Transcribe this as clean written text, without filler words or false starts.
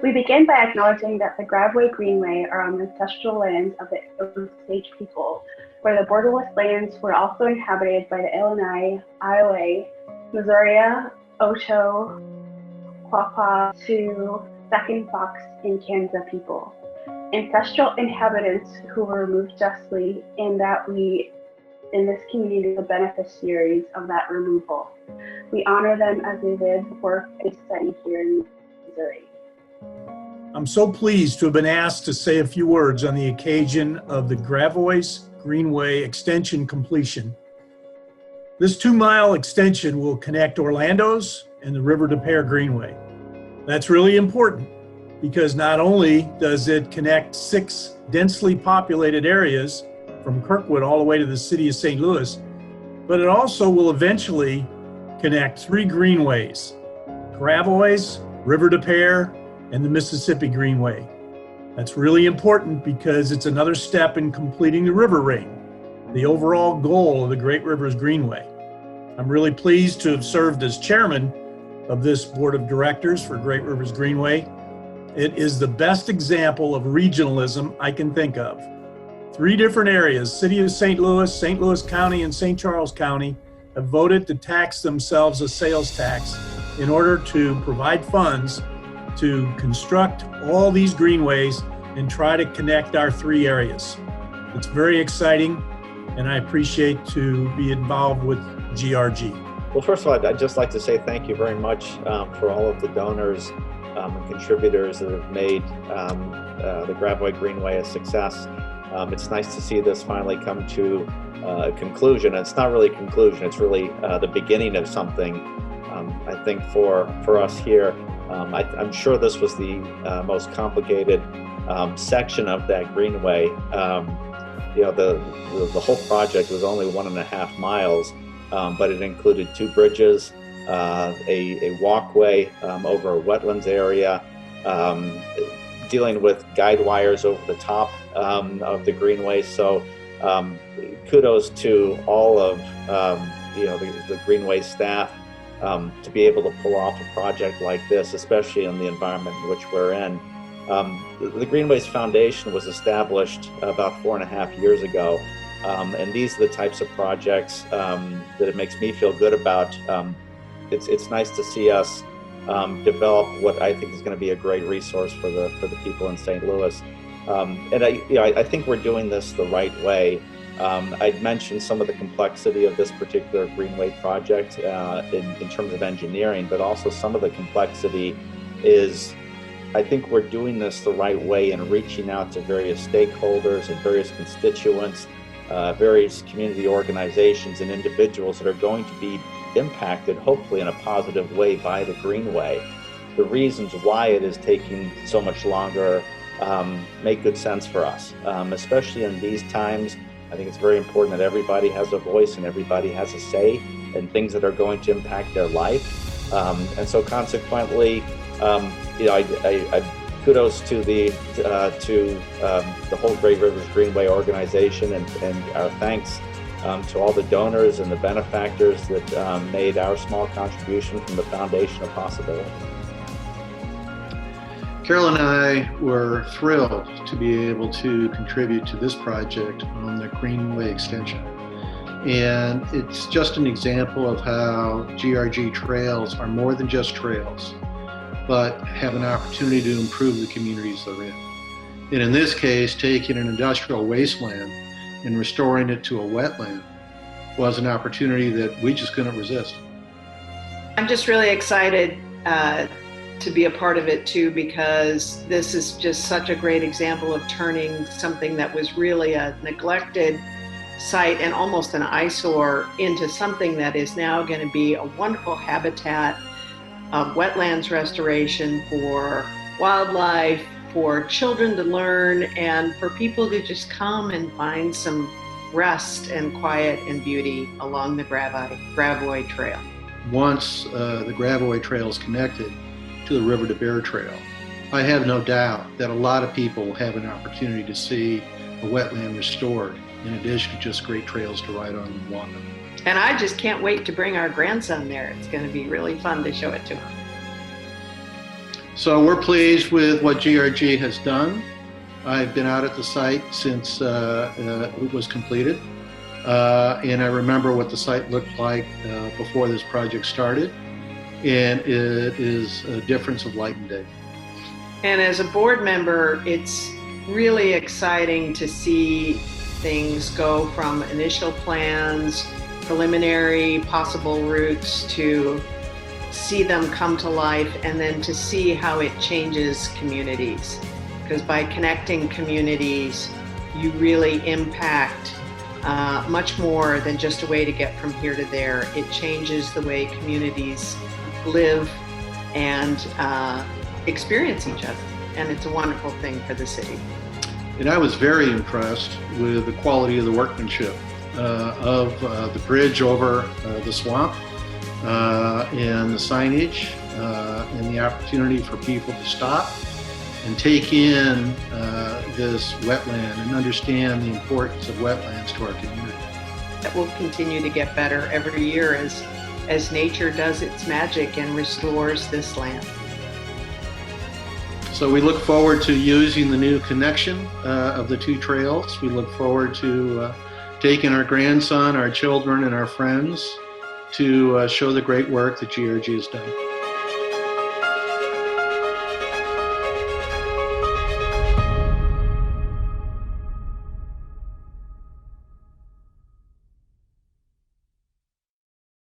We begin by acknowledging that the Gravois Greenway are on the ancestral lands of the Osage people, where the borderless lands were also inhabited by the Illini, Iowa, Missouri, Ocho, Quapaw, Sioux, Second Fox, and Kansas people. Ancestral inhabitants who were removed justly, and that we in this community are the beneficiaries of that removal. We honor them as they live, work, and study here in Missouri. I'm so pleased to have been asked to say a few words on the occasion of the Gravois Greenway extension completion. This 2-mile extension will connect Orlando's and the River des Peres Greenway. That's really important because not only does it connect 6 densely populated areas from Kirkwood all the way to the city of St. Louis, but it also will eventually connect 3 greenways: Gravois, River des Peres, and the Mississippi Greenway. That's really important because it's another step in completing the river ring, the overall goal of the Great Rivers Greenway. I'm really pleased to have served as chairman of this board of directors for Great Rivers Greenway. It is the best example of regionalism I can think of. 3 different areas, City of St. Louis County, and St. Charles County, have voted to tax themselves a sales tax in order to provide funds to construct all these greenways and try to connect our 3 areas. It's very exciting, and I appreciate to be involved with GRG. Well, first of all, I'd just like to say thank you very much for all of the donors and contributors that have made the Gravois Greenway a success. It's nice to see this finally come to a conclusion. It's not really a conclusion, it's really the beginning of something. I think for us here, I'm sure this was the most complicated section of that greenway. The whole project was only 1.5 miles, but it included 2 bridges, a walkway over a wetlands area, dealing with guide wires over the top of the greenway. So kudos to all of the Greenway staff to be able to pull off a project like this, especially in the environment in which we're in. The Greenway's foundation was established about 4.5 years ago, and these are the types of projects that it makes me feel good about. It's nice to see us develop what I think is going to be a great resource for the people in St. Louis. And I think we're doing this the right way. I'd mentioned some of the complexity of this particular Greenway project in terms of engineering, but also some of the complexity is, I think we're doing this the right way and reaching out to various stakeholders and various constituents, various community organizations and individuals that are going to be impacted, hopefully in a positive way, by the Greenway. The reasons why it is taking so much longer make good sense for us, especially in these times. I think it's very important that everybody has a voice and everybody has a say in things that are going to impact their life. And so consequently, I kudos to the whole Great Rivers Greenway organization, and our thanks to all the donors and the benefactors that made our small contribution from the foundation a possibility. Carol and I were thrilled to be able to contribute to this project on the Greenway extension. And it's just an example of how GRG trails are more than just trails, but have an opportunity to improve the communities they're in. And in this case, taking an industrial wasteland and restoring it to a wetland was an opportunity that we just couldn't resist. I'm just really excited to be a part of it too, because this is just such a great example of turning something that was really a neglected site and almost an eyesore into something that is now going to be a wonderful habitat of wetlands restoration for wildlife, for children to learn, and for people to just come and find some rest and quiet and beauty along the Gravois Trail. Once the Gravois Trail is connected to the River des Peres Trail, I have no doubt that a lot of people have an opportunity to see a wetland restored, in addition to just great trails to ride on and walk on. And I just can't wait to bring our grandson there. It's going to be really fun to show it to him. So we're pleased with what GRG has done. I've been out at the site since it was completed. And I remember what the site looked like before this project started. And it is a difference of light and day. And as a board member, it's really exciting to see things go from initial plans, preliminary possible routes, to see them come to life, and then to see how it changes communities. Because by connecting communities, you really impact much more than just a way to get from here to there. It changes the way communities live and experience each other. And it's a wonderful thing for the city. And I was very impressed with the quality of the workmanship of the bridge over the swamp and the signage and the opportunity for people to stop and take in this wetland and understand the importance of wetlands to our community. That will continue to get better every year as nature does its magic and restores this land. So we look forward to using the new connection of the two trails. We look forward to taking our grandson, our children, and our friends to show the great work that GRG has done.